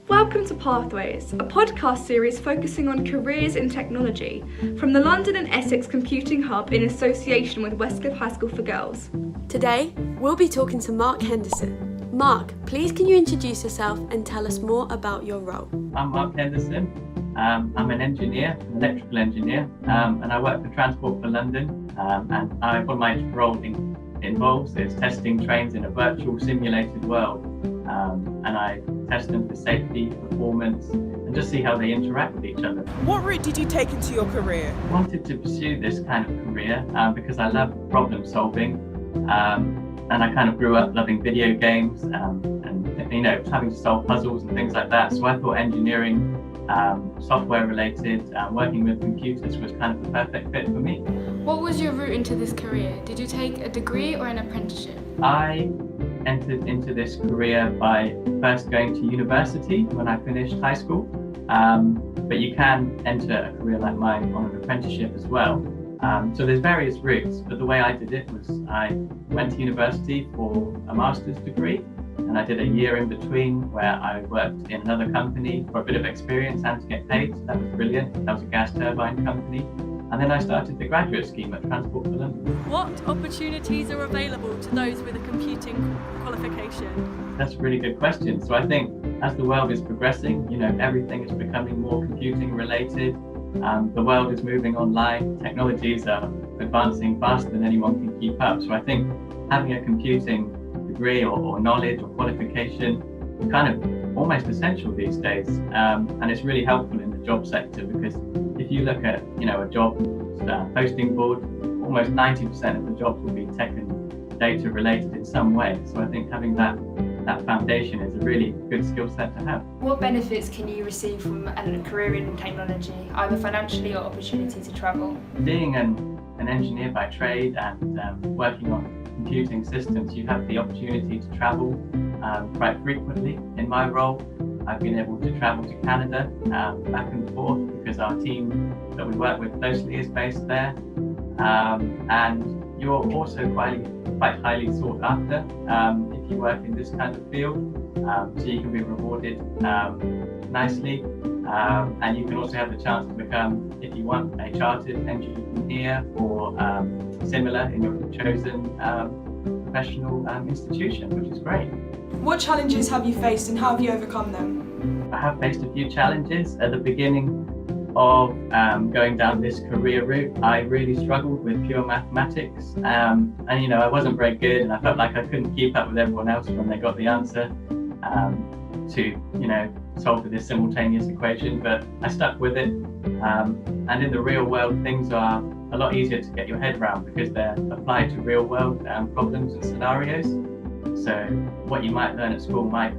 Welcome to Pathways, a podcast series focusing on careers in technology from the London and Essex Computing Hub in association with Westcliff High School for Girls. Today, we'll be talking to Mark Henderson. Mark, please can you introduce yourself and tell us more about your role? I'm Mark Henderson. I'm an engineer, an electrical engineer, and I work for Transport for London. And what my role involves is testing trains in a virtual simulated world. And I test them for safety, performance, and just see how they interact with each other. What route did you take into your career? I wanted to pursue this kind of career because I love problem solving. And I kind of grew up loving video games and having to solve puzzles and things like that. So I thought engineering, software related, working with computers was kind of the perfect fit for me. What was your route into this career? Did you take a degree or an apprenticeship? I entered into this career by first going to university when I finished high school. But you can enter a career like mine on an apprenticeship as well. So there's various routes, but the way I did it was I went to university for a master's degree, and I did a year in between where I worked in another company for a bit of experience and to get paid. So that was brilliant. That was a gas turbine company. And then I started the graduate scheme at Transport for London. What opportunities are available to those with a computing qualification? That's a really good question. So I think as the world is progressing, everything is becoming more computing related. The world is moving online. Technologies are advancing faster than anyone can keep up. So I think having a computing degree or knowledge or qualification is kind of almost essential these days. And it's really helpful in the job sector because if you look at a job posting board, almost 90% of the jobs will be tech and data related in some way. So I think having that foundation is a really good skill set to have. What benefits can you receive from a career in technology, either financially or opportunity to travel? Being an engineer by trade and working on computing systems, you have the opportunity to travel quite frequently. In my role, I've been able to travel to Canada back and forth because our team that we work with closely is based there. And you're also quite highly sought after if you work in this kind of field. So you can be rewarded nicely. And you can also have the chance to become, if you want, a chartered engineer or similar in your chosen professional institution, which is great. What challenges have you faced and how have you overcome them? I have faced a few challenges at the beginning of going down this career route. I really struggled with pure mathematics, and I wasn't very good, and I felt like I couldn't keep up with everyone else when they got the answer to solve this simultaneous equation. But I stuck with it, and in the real world, things are a lot easier to get your head around because they're applied to real world problems and scenarios. So what you might learn at school might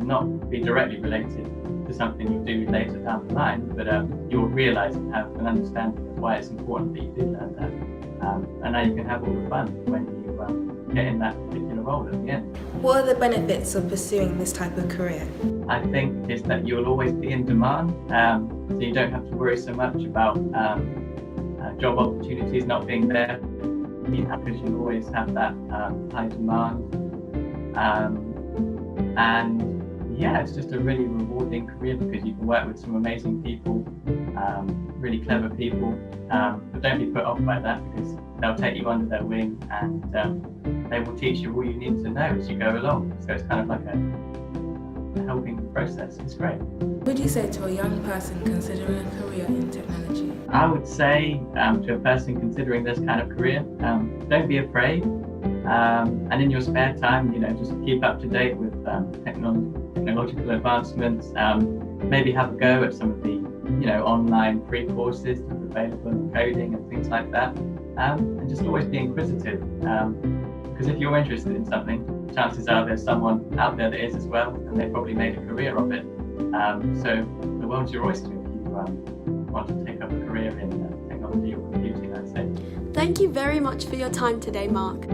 not be directly related to something you'll do later down the line, but you'll realise and have an understanding of why it's important that you do learn that. And now you can have all the fun when you get in that particular role at the end. What are the benefits of pursuing this type of career? I think is that you'll always be in demand, so you don't have to worry so much about job opportunities not being there because you always have that high demand. And yeah, it's just a really rewarding career because you can work with some amazing people, really clever people, but don't be put off by that because they'll take you under their wing and they will teach you all you need to know as you go along. So it's kind of like a helping process. It's great. What would you say to a young person considering a career in technology? I would say to a person considering this kind of career, don't be afraid. And in your spare time, just keep up to date with technological advancements. Maybe have a go at some of the, online free courses that are available in coding and things like that. And just always be inquisitive. Because if you're interested in something, chances are there's someone out there that is as well, and they probably made a career of it. So the world's your oyster if you want to take up a career in technology or computing, I'd say. Thank you very much for your time today, Mark.